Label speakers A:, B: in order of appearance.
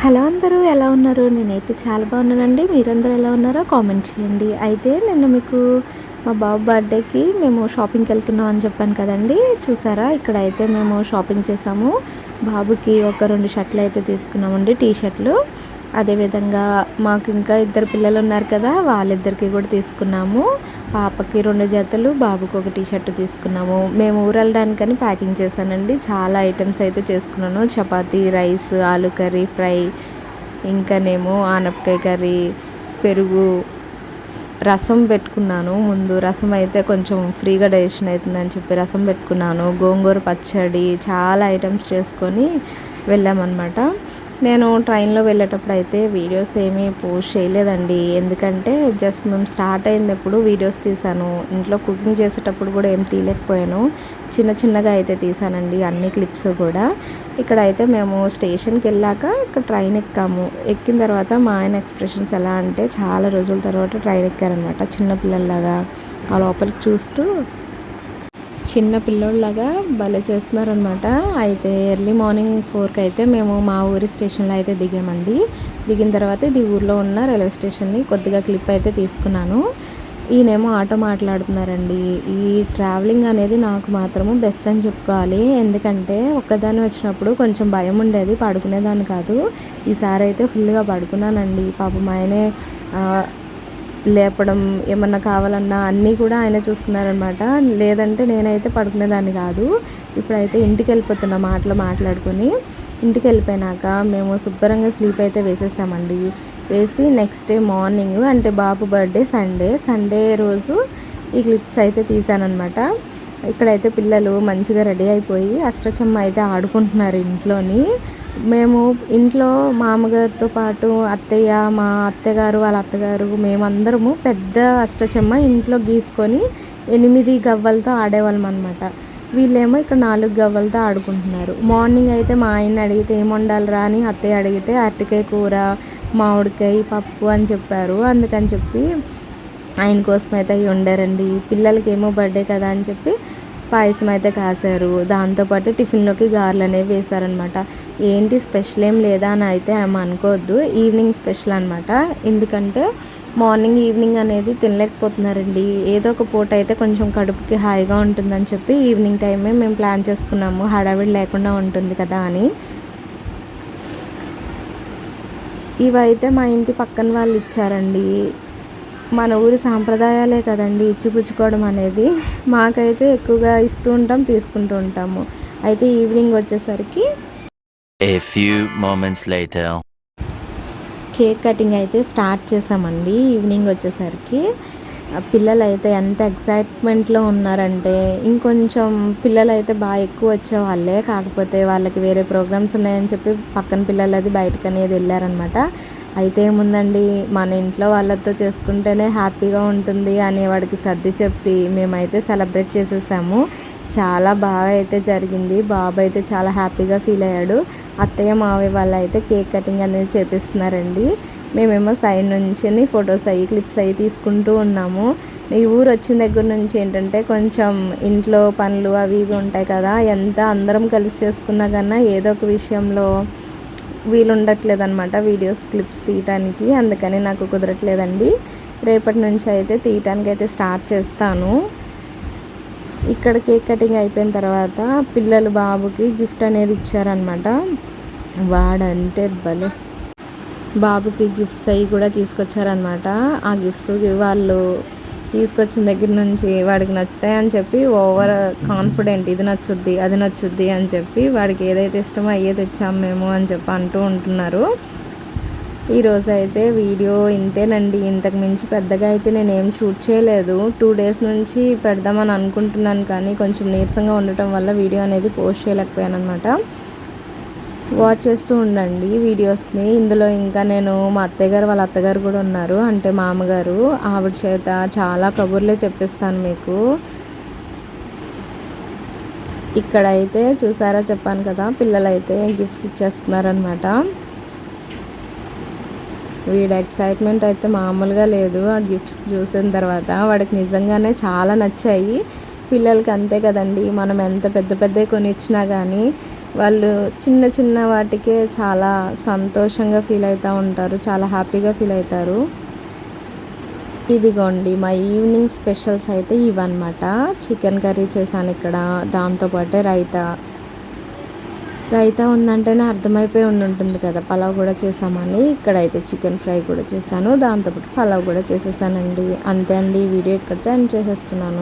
A: Hello అందరూ ఎలా ఉన్నారు? నేనైతే చాలా బాగున్నానండి. మీరందరూ ఎలా ఉన్నారో కామెంట్ చేయండి. అయితే నిన్న మీకు మా బాబు బర్త్డేకి మేము షాపింగ్కి వెళ్తున్నాం అని చెప్పాను కదండి. చూసారా, ఇక్కడైతే మేము షాపింగ్ చేసాము. బాబుకి ఒక 2 షర్ట్లు అయితే తీసుకున్నామండి, టీ షర్ట్లు. అదేవిధంగా మాకు ఇంకా ఇద్దరు పిల్లలు ఉన్నారు కదా, వాళ్ళిద్దరికి కూడా తీసుకున్నాము. పాపకి 2 జతలు, బాబుకి ఒక టీ షర్ట్ తీసుకున్నాము. మేము ఊరు వెళ్ళడానికని ప్యాకింగ్ చేశానండి. చాలా ఐటమ్స్ అయితే చేసుకున్నాను. చపాతీ, రైస్, ఆలు కర్రీ, ఫ్రై, ఇంకానేమో ఆనపకాయ కర్రీ, పెరుగు, రసం పెట్టుకున్నాను. ముందు రసం అయితే కొంచెం ఫ్రీగా డైజెషన్ అవుతుందని చెప్పి రసం పెట్టుకున్నాను. గోంగూర పచ్చడి, చాలా ఐటమ్స్ చేసుకొని వెళ్ళామన్నమాట. నేను ట్రైన్లో వెళ్ళేటప్పుడు అయితే వీడియోస్ ఏమీ పోస్ట్ చేయలేదండి. ఎందుకంటే జస్ట్ మేము స్టార్ట్ అయినప్పుడు వీడియోస్ తీసాను. ఇంట్లో కుకింగ్ చేసేటప్పుడు కూడా ఏం తీయలేకపోయాను. చిన్నగా అయితే తీసానండి అన్ని క్లిప్స్ కూడా. ఇక్కడైతే మేము స్టేషన్కి వెళ్ళాక ఇక్కడ ట్రైన్ ఎక్కాము. ఎక్కిన తర్వాత మా ఆయన ఎక్స్ప్రెషన్స్ ఎలా అంటే, చాలా రోజుల తర్వాత ట్రైన్ ఎక్కారనమాట. చిన్నపిల్లల్లాగా ఆ లోపలికి చూస్తూ చిన్న పిల్లోళ్ళలాగా భలే చేస్తున్నారనమాట. అయితే ఎర్లీ మార్నింగ్ 4కి అయితే మేము మా ఊరి స్టేషన్లో అయితే దిగామండి. దిగిన తర్వాత ఇది ఊర్లో ఉన్న రైల్వే స్టేషన్ని కొద్దిగా క్లిప్ అయితే తీసుకున్నాను. ఈయనేమో ఆటో మాట్లాడుతున్నారండి. ఈ ట్రావెలింగ్ అనేది నాకు మాత్రము బెస్ట్ అని చెప్పుకోవాలి. ఎందుకంటే ఒక్కదాన్ని వచ్చినప్పుడు కొంచెం భయం ఉండేది, పడుకునేదాన్ని కాదు. ఈసారి అయితే ఫుల్గా పడుకున్నానండి. పాపం ఆయనే లేపడం, ఏమన్నా కావాలన్నా అన్నీ కూడా ఆయన చూసుకున్నారనమాట. లేదంటే నేనైతే పడుకునేదాన్ని కాదు. ఇప్పుడైతే ఇంటికి వెళ్ళిపోతున్నాం మాట్లాడుకొని. ఇంటికి వెళ్ళిపోయినాక మేము శుభ్రంగా స్లీప్ అయితే వేసేసామండి. వేసి నెక్స్ట్ డే మార్నింగ్, అంటే బాబు బర్త్డే సండే రోజు ఈ క్లిప్స్ అయితే తీసానమాట. ఇక్కడైతే పిల్లలు మంచిగా రెడీ అయిపోయి అష్టచమ్మ అయితే ఆడుకుంటున్నారు ఇంట్లోని. మేము ఇంట్లో మామగారితో పాటు అత్తయ్య, మా అత్తగారు, వాళ్ళ అత్తగారు, మేమందరము పెద్ద అష్టచమ్మ ఇంట్లో గీసుకొని 8 గవ్వలతో ఆడేవాళ్ళం అనమాట. వీళ్ళేమో ఇక్కడ 4 గవ్వలతో ఆడుకుంటున్నారు. మార్నింగ్ అయితే మా ఆయన అడిగితే ఏం వండాలిరా అని అత్తయ్య అడిగితే అరటికాయ కూర, మామిడికాయ పప్పు అని చెప్పారు. అందుకని చెప్పి ఆయన కోసం అయితే అవి వండారండి. పిల్లలకి ఏమో బర్త్డే కదా అని చెప్పి పాయసం అయితే కాశారు. దాంతోపాటు టిఫిన్లోకి గారెలు అనేవి వేశారనమాట. ఏంటి స్పెషల్ ఏం లేదా అని అయితే ఏమో అనుకోవద్దు, ఈవినింగ్ స్పెషల్ అనమాట. ఎందుకంటే మార్నింగ్ ఈవినింగ్ అనేది తినలేకపోతున్నారండి. ఏదో ఒక పూట అయితే కొంచెం కడుపుకి హాయిగా ఉంటుందని చెప్పి ఈవినింగ్ టైమే మేము ప్లాన్ చేసుకున్నాము, హడావిడి లేకుండా ఉంటుంది కదా అని. ఇవైతే మా ఇంటి పక్కన వాళ్ళు ఇచ్చారండి. మన ఊరి సాంప్రదాయాలే కదండి ఇచ్చిపుచ్చుకోవడం అనేది. మాకైతే ఎక్కువగా ఇస్తూ ఉంటాం, తీసుకుంటూ ఉంటాము. అయితే ఈవినింగ్ వచ్చేసరికి
B: A few moments later.
A: Cake cutting అయితే స్టార్ట్ చేసామండి. ఈవినింగ్ వచ్చేసరికి పిల్లలు అయితే ఎంత ఎక్సైట్మెంట్లో ఉన్నారంటే, ఇంకొంచెం పిల్లలు అయితే బాగా ఎక్కువ వచ్చేవాళ్ళే. కాకపోతే వాళ్ళకి వేరే ప్రోగ్రామ్స్ ఉన్నాయని చెప్పి పక్కన పిల్లలు అది బయటకు అనేది వెళ్ళారనమాట. అయితే ఏముందండి, మన ఇంట్లో వాళ్ళతో చేసుకుంటేనే హ్యాపీగా ఉంటుంది అనే వాడికి సర్ది చెప్పి మేమైతే సెలబ్రేట్ చేసేసాము. చాలా బాగా అయితే జరిగింది. బాబు అయితే చాలా హ్యాపీగా ఫీల్ అయ్యాడు. అత్తయ్య మావయ్య వాళ్ళు అయితే కేక్ కటింగ్ అనేది చేపిస్తున్నారండి. మేమేమో సైడ్ నుంచి ఫొటోస్ అయ్యి క్లిప్స్ అయ్యి తీసుకుంటూ ఉన్నాము. ఈ ఊరు వచ్చిన దగ్గర నుంచి ఏంటంటే కొంచెం ఇంట్లో పనులు అవి ఇవి ఉంటాయి కదా, ఎంత అందరం కలిసి చేసుకున్నా కన్నా ఏదో ఒక విషయంలో వీలు ఉండట్లేదు అనమాట వీడియోస్ క్లిప్స్ తీయటానికి. అందుకని నాకు కుదరట్లేదండి. రేపటి నుంచి అయితే తీయటానికి అయితే స్టార్ట్ చేస్తాను. ఇక్కడ కేక్ కటింగ్ అయిపోయిన తర్వాత పిల్లలు బాబుకి గిఫ్ట్ అనేది ఇచ్చారనమాట. వాడంటే భలే బాబుకి గిఫ్ట్స్ అవి కూడా తీసుకొచ్చారనమాట. ఆ గిఫ్ట్స్ వాళ్ళు తీసుకొచ్చిన దగ్గర నుంచి వాడికి నచ్చుతాయని చెప్పి ఓవర్ కాన్ఫిడెంట్, ఇది నచ్చుద్ది అది నచ్చుద్ది అని చెప్పి వాడికి ఏదైతే ఇష్టమో అయ్యే తెచ్చాము మేము అని చెప్పి అంటూ ఉంటున్నారు. ఈరోజు అయితే వీడియో ఇంతేనండి. ఇంతకు మించి పెద్దగా అయితే నేనేం షూట్ చేయలేదు. 2 డేస్ నుంచి పెడదామని అనుకుంటున్నాను, కానీ కొంచెం నీరసంగా ఉండటం వల్ల వీడియో అనేది పోస్ట్ చేయలేకపోయాను అనమాట. వాచ్ చేస్తూ ఉండండి వీడియోస్ని. ఇందులో ఇంకా నేను మా అత్తయ్య గారు, వాళ్ళ అత్తగారు కూడా ఉన్నారు, అంటే మామగారు. ఆవిడ చేత చాలా కబుర్లే చెప్పిస్తాను మీకు. ఇక్కడైతే చూసారా, చెప్పాను కదా, పిల్లలైతే గిఫ్ట్స్ ఇచ్చేస్తున్నారనమాట. వీడి ఎక్సైట్మెంట్ అయితే మామూలుగా లేదు. ఆ గిఫ్ట్స్ చూసిన తర్వాత వాడికి నిజంగానే చాలా నచ్చాయి. పిల్లలకి అంతే కదండి, మనం ఎంత పెద్ద కొనిచ్చినా కానీ వాళ్ళు చిన్న చిన్న వాటికే చాలా సంతోషంగా ఫీల్ అవుతూ ఉంటారు, చాలా హ్యాపీగా ఫీల్ అవుతారు. ఇదిగోండి మా ఈవినింగ్ స్పెషల్స్ అయితే ఇవన్నమాట. చికెన్ కర్రీ చేశాను ఇక్కడ, దాంతోపాటే రైతా ఉందంటేనే అర్థమైపోయి ఉంటుంది కదా పలావ్ కూడా చేసామని. ఇక్కడైతే చికెన్ ఫ్రై కూడా చేశాను, దాంతోపాటు పలావ్ కూడా చేసేసానండి. అంతే అండి, ఈ వీడియో ఇక్కడితో ఎండ్ చేసేస్తున్నాను.